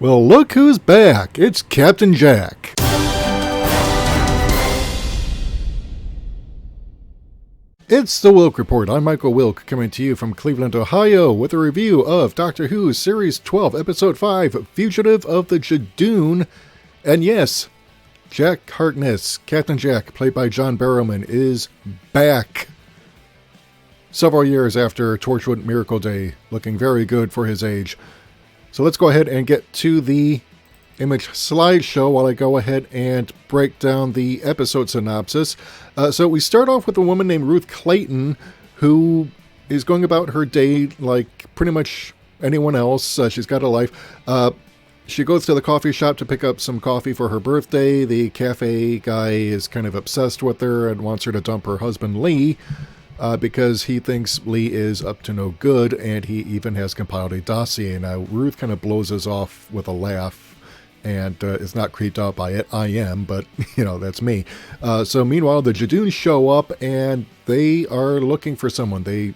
Well, look who's back. It's Captain Jack. It's the Wilk Report. I'm Michael Wilk, coming to you from Cleveland, Ohio, with a review of Doctor Who Series 12, Episode 5, Fugitive of the Judoon. And yes, Jack Harkness, Captain Jack, played by John Barrowman, is back. Several years after Torchwood Miracle Day, looking very good for his age. So let's go ahead and get to the image slideshow while I go ahead and break down the episode synopsis. So we start off with a woman named Ruth Clayton, who is going about her day like pretty much anyone else. She's got a life. She goes to the coffee shop to pick up some coffee for her birthday. The cafe guy is kind of obsessed with her and wants her to dump her husband Lee, because he thinks Lee is up to no good, and he even has compiled a dossier. Now, Ruth kind of blows this off with a laugh and is not creeped out by it. I am, but, that's me. So meanwhile, the Judoons show up, and they are looking for someone. They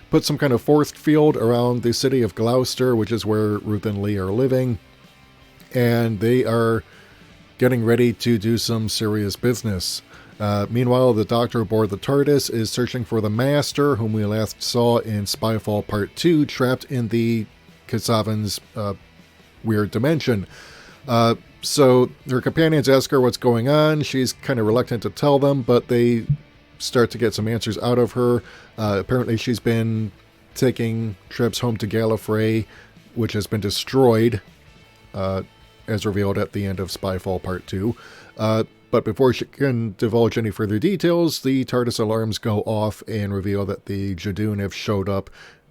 put some kind of force field around the city of Gloucester, which is where Ruth and Lee are living, and they are getting ready to do some serious business. Meanwhile, the Doctor aboard the TARDIS is searching for the Master, whom we last saw in Spyfall Part 2, trapped in the Kasavan's weird dimension. So her companions ask her what's going on. She's kind of reluctant to tell them, but they start to get some answers out of her. Apparently she's been taking trips home to Gallifrey, which has been destroyed, as revealed at the end of Spyfall Part 2. But before she can divulge any further details, the TARDIS alarms go off and reveal that the Judoon have showed up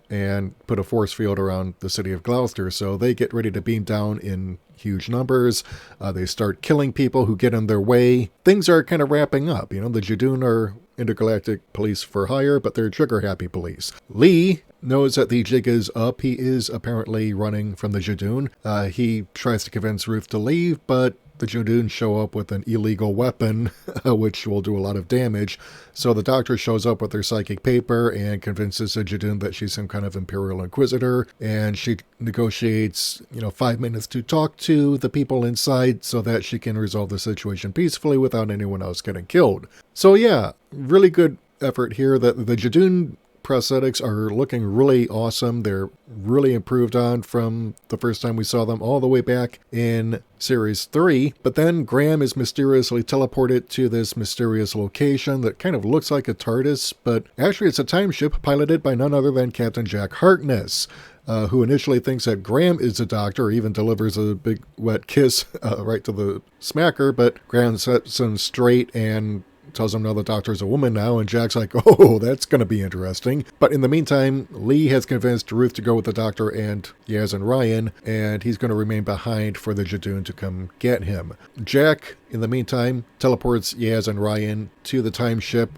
and put a force field around the city of Gloucester. So they get ready to beam down in huge numbers. They start killing people who get in their way. Things are kind of wrapping up. The Judoon are intergalactic police for hire, but they're trigger-happy police. Lee knows that the jig is up. He is apparently running from the Judoon. He tries to convince Ruth to leave, but the Judoon show up with an illegal weapon, which will do a lot of damage. So the Doctor shows up with her psychic paper and convinces the Judoon that she's some kind of Imperial Inquisitor, and she negotiates, 5 minutes to talk to the people inside so that she can resolve the situation peacefully without anyone else getting killed. So yeah, really good effort here. That the Judoon prosthetics are looking really awesome. They're really improved on from the first time we saw them all the way back in Series 3. But then Graham is mysteriously teleported to this mysterious location that kind of looks like a TARDIS, but actually it's a time ship piloted by none other than Captain Jack Harkness, who initially thinks that Graham is the Doctor, even delivers a big wet kiss right to the smacker, but Graham sets him straight and tells him, no, the Doctor's a woman now, and Jack's like, oh, that's going to be interesting. But in the meantime, Lee has convinced Ruth to go with the Doctor and Yaz and Ryan, and he's going to remain behind for the Judoon to come get him. Jack, in the meantime, teleports Yaz and Ryan to the time ship,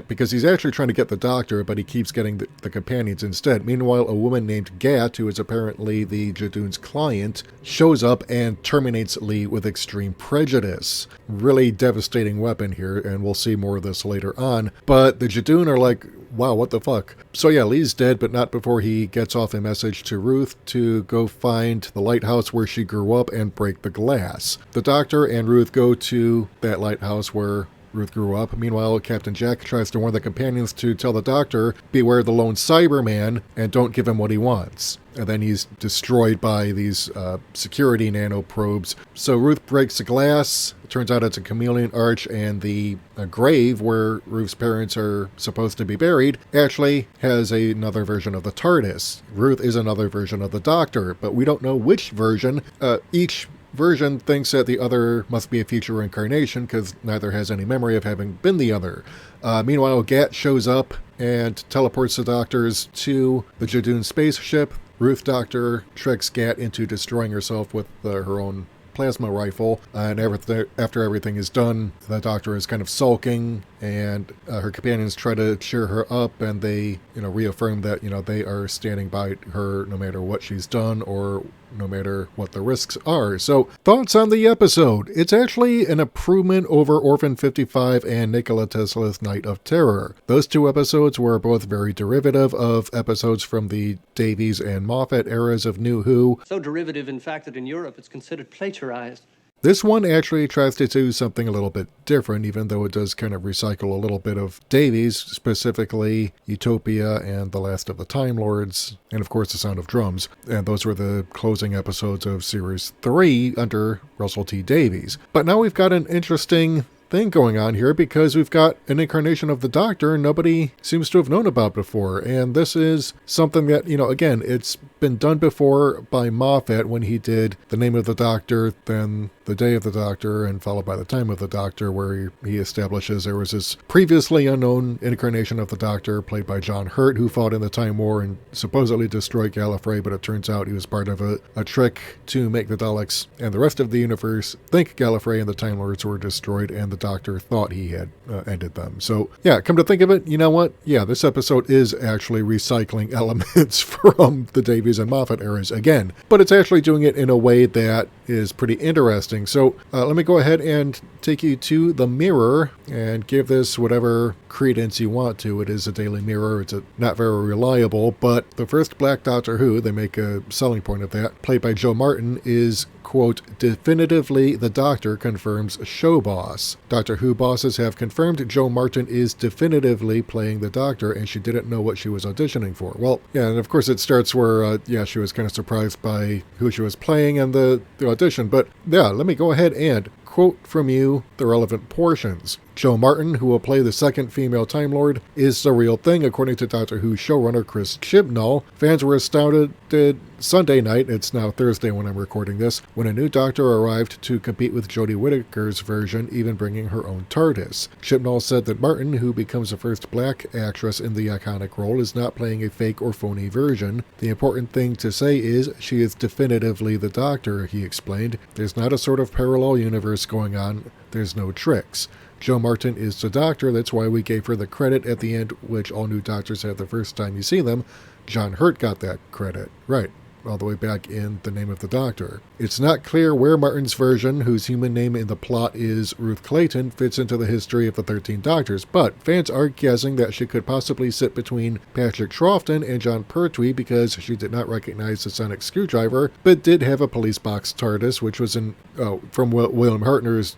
because he's actually trying to get the Doctor, but he keeps getting the companions instead. Meanwhile, a woman named Gat, who is apparently the Judoon's client, shows up and terminates Lee with extreme prejudice. Really devastating weapon here, and we'll see more of this later on. But the Judoon are like, wow, what the fuck? So yeah, Lee's dead, but not before he gets off a message to Ruth to go find the lighthouse where she grew up and break the glass. The Doctor and Ruth go to that lighthouse where Ruth grew up. Meanwhile, Captain Jack tries to warn the companions to tell the Doctor, beware the lone Cyberman, and don't give him what he wants. And then he's destroyed by these security nanoprobes. So Ruth breaks the glass. It turns out it's a chameleon arch, and the grave where Ruth's parents are supposed to be buried actually has another version of the TARDIS. Ruth is another version of the Doctor, but we don't know which version. Each version thinks that the other must be a future incarnation because neither has any memory of having been the other. Meanwhile, Gat shows up and teleports the Doctors to the Judoon spaceship. Ruth Doctor tricks Gat into destroying herself with her own plasma rifle, and after everything is done, the Doctor is kind of sulking, and her companions try to cheer her up, and they reaffirm that they are standing by her no matter what she's done or no matter what the risks are. So, thoughts on the episode? It's actually an improvement over Orphan 55 and Nikola Tesla's Night of Terror. Those two episodes were both very derivative of episodes from the Davies and Moffat eras of New Who. So derivative, in fact, that in Europe it's considered plagiarized. This one actually tries to do something a little bit different, even though it does kind of recycle a little bit of Davies, specifically Utopia and The Last of the Time Lords, and of course The Sound of Drums. And those were the closing episodes of Series 3 under Russell T Davies. But now we've got an interesting thing going on here because we've got an incarnation of the Doctor nobody seems to have known about before. And this is something that, again, it's been done before by Moffat when he did The Name of the Doctor, then The Day of the Doctor, and followed by The Time of the Doctor, where he establishes there was this previously unknown incarnation of the Doctor played by John Hurt, who fought in the Time War and supposedly destroyed Gallifrey, but it turns out he was part of a trick to make the Daleks and the rest of the universe think Gallifrey and the Time Lords were destroyed, and the Doctor thought he had ended them. So, yeah, come to think of it, you know what? Yeah, this episode is actually recycling elements from the Davies and Moffat eras again, but it's actually doing it in a way that is pretty interesting. So let me go ahead and take you to the Mirror and give this whatever credence you want to. It is a Daily Mirror. It's not very reliable, but the first Black Doctor Who, they make a selling point of that, played by Joe Martin, is, quote, definitively the Doctor confirms show boss. Doctor Who bosses have confirmed Joe Martin is definitively playing the Doctor, and she didn't know what she was auditioning for. Well, yeah, and of course it starts where, she was kind of surprised by who she was playing and the audition. But yeah, let me go ahead and quote from you the relevant portions. Joe Martin, who will play the second female Time Lord, is the real thing, according to Doctor Who showrunner Chris Chibnall. Fans were astounded Sunday night, it's now Thursday when I'm recording this, when a new Doctor arrived to compete with Jodie Whittaker's version, even bringing her own TARDIS. Chibnall said that Martin, who becomes the first black actress in the iconic role, is not playing a fake or phony version. The important thing to say is she is definitively the Doctor, he explained. There's not a sort of parallel universe going on. There's no tricks. Joe Martin is the Doctor, that's why we gave her the credit at the end, which all new Doctors have the first time you see them. John Hurt got that credit. Right. All the way back in The Name of the Doctor. It's not clear where Martin's version, whose human name in the plot is Ruth Clayton, fits into the history of the 13 Doctors, but fans are guessing that she could possibly sit between Patrick Troughton and John Pertwee because she did not recognize the sonic screwdriver, but did have a police box TARDIS, which was from William Hartnell's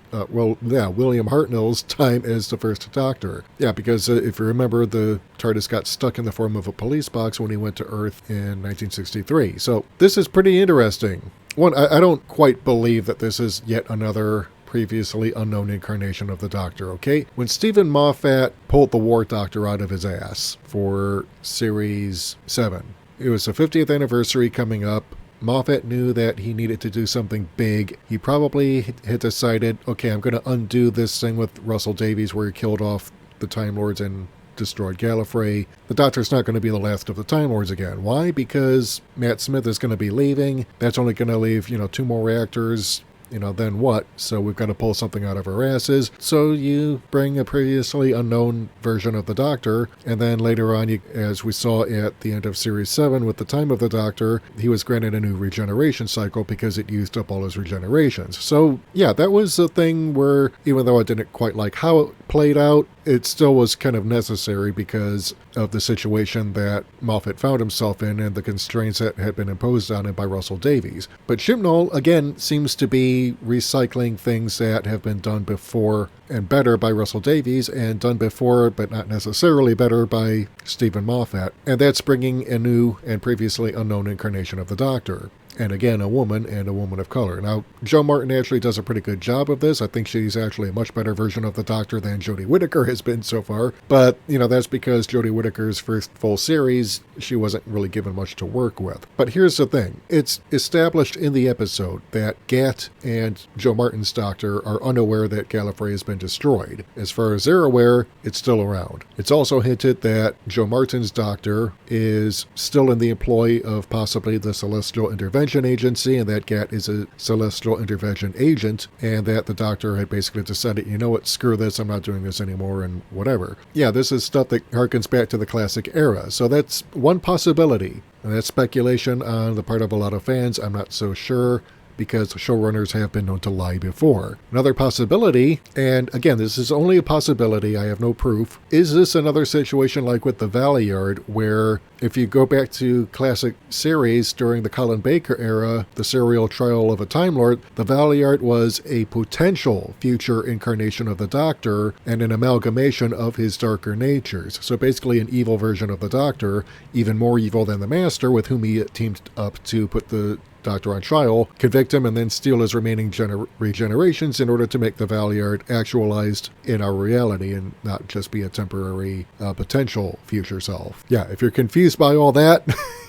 time as the first Doctor. Yeah, because if you remember, the TARDIS got stuck in the form of a police box when he went to Earth in 1963. So this is pretty interesting. One, I don't quite believe that this is yet another previously unknown incarnation of the Doctor, okay? When Stephen Moffat pulled the War Doctor out of his ass for Series 7, it was the 50th anniversary coming up. Moffat knew that he needed to do something big. He probably had decided, okay, I'm going to undo this thing with Russell Davies where he killed off the Time Lords and destroyed Gallifrey. The Doctor's not going to be the last of the Time Lords again. Why? Because Matt Smith is going to be leaving. That's only going to leave, 2 more reactors. Then what? So we've got to pull something out of our asses. So you bring a previously unknown version of the Doctor, and then later on, as we saw at the end of Series 7 with the Time of the Doctor, he was granted a new regeneration cycle because it used up all his regenerations. So yeah, that was a thing where, even though I didn't quite like how it played out, it still was kind of necessary because of the situation that Moffat found himself in and the constraints that had been imposed on him by Russell Davies. But Chibnall, again, seems to be recycling things that have been done before and better by Russell Davies and done before but not necessarily better by Stephen Moffat. And that's bringing a new and previously unknown incarnation of the Doctor. And again, a woman and a woman of color. Now, Joe Martin actually does a pretty good job of this. I think she's actually a much better version of the Doctor than Jodie Whittaker has been so far. But, that's because Jodie Whittaker's first full series, she wasn't really given much to work with. But here's the thing. It's established in the episode that Gat and Joe Martin's Doctor are unaware that Gallifrey has been destroyed. As far as they're aware, it's still around. It's also hinted that Joe Martin's Doctor is still in the employ of possibly the Celestial Intervention Intervention Agency, and that GAT is a Celestial Intervention Agent, and that the Doctor had basically decided, you know what, screw this, I'm not doing this anymore, and whatever. Yeah, this is stuff that harkens back to the classic era, so that's one possibility. And that's speculation on the part of a lot of fans. I'm not so sure, because showrunners have been known to lie before. Another possibility, and again, this is only a possibility, I have no proof, is this another situation like with the Valeyard, where if you go back to classic series during the Colin Baker era, the serial trial of a Time Lord, the Valeyard was a potential future incarnation of the Doctor and an amalgamation of his darker natures. So basically an evil version of the Doctor, even more evil than the Master, with whom he teamed up to put the Doctor on trial, convict him, and then steal his remaining regenerations in order to make the Valeyard actualized in our reality and not just be a temporary potential future self. Yeah, if you're confused by all that,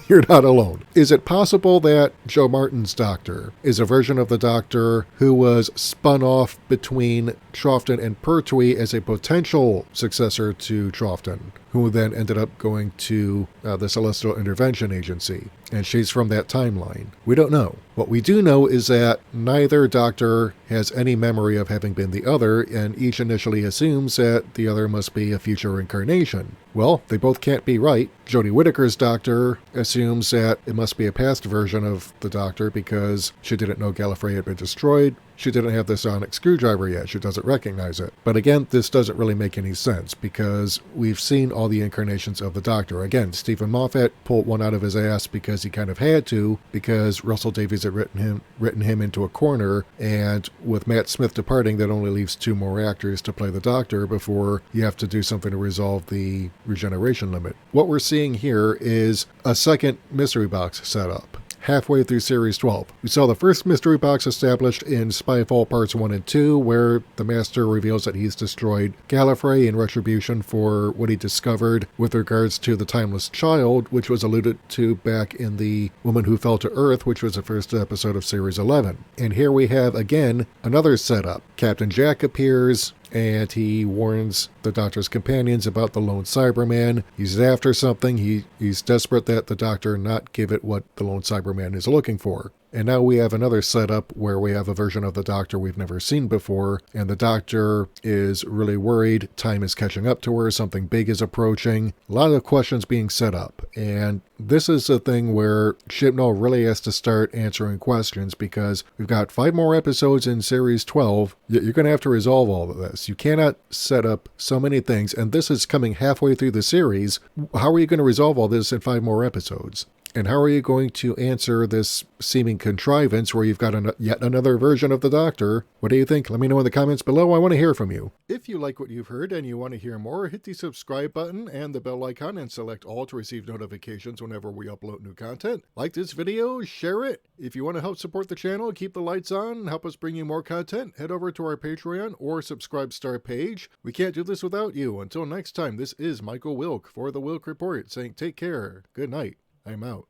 you're not alone. Is it possible that Joe Martin's Doctor is a version of the Doctor who was spun off between Troughton and Pertwee as a potential successor to Troughton, who then ended up going to the Celestial Intervention Agency? And she's from that timeline. We don't know. What we do know is that neither Doctor has any memory of having been the other, and each initially assumes that the other must be a future incarnation. Well, they both can't be right. Jodie Whittaker's Doctor assumes that it must be a past version of the Doctor because she didn't know Gallifrey had been destroyed. She didn't have the sonic screwdriver yet. She doesn't recognize it. But again, this doesn't really make any sense because we've seen all the incarnations of the Doctor. Again, Stephen Moffat pulled one out of his ass because he kind of had to, because Russell Davies had written him into a corner, and with Matt Smith departing, that only leaves 2 more actors to play the Doctor before you have to do something to resolve the regeneration limit. What we're seeing here is a second mystery box setup. Halfway through Series 12. We saw the first mystery box established in Spyfall Parts 1 and 2, where the Master reveals that he's destroyed Gallifrey in retribution for what he discovered with regards to the Timeless Child, which was alluded to back in The Woman Who Fell to Earth, which was the first episode of Series 11. And here we have, again, another setup. Captain Jack appears, and he warns the Doctor's companions about the lone Cyberman. He's after something. He's desperate that the Doctor not give it what the lone Cyberman is looking for. And now we have another setup where we have a version of the Doctor we've never seen before, and the Doctor is really worried. Time is catching up to her. Something big is approaching. A lot of questions being set up. And this is a thing where Chibnall really has to start answering questions, because we've got 5 more episodes in Series 12. You're going to have to resolve all of this. You cannot set up so many things, and this is coming halfway through the series. How are you going to resolve all this in 5 more episodes? And how are you going to answer this seeming contrivance where you've got yet another version of the Doctor? What do you think? Let me know in the comments below. I want to hear from you. If you like what you've heard and you want to hear more, hit the subscribe button and the bell icon and select all to receive notifications whenever we upload new content. Like this video, share it. If you want to help support the channel, keep the lights on, and help us bring you more content, head over to our Patreon or Subscribe Star page. We can't do this without you. Until next time, this is Michael Wilk for The Wilk Report saying take care, good night. I'm out.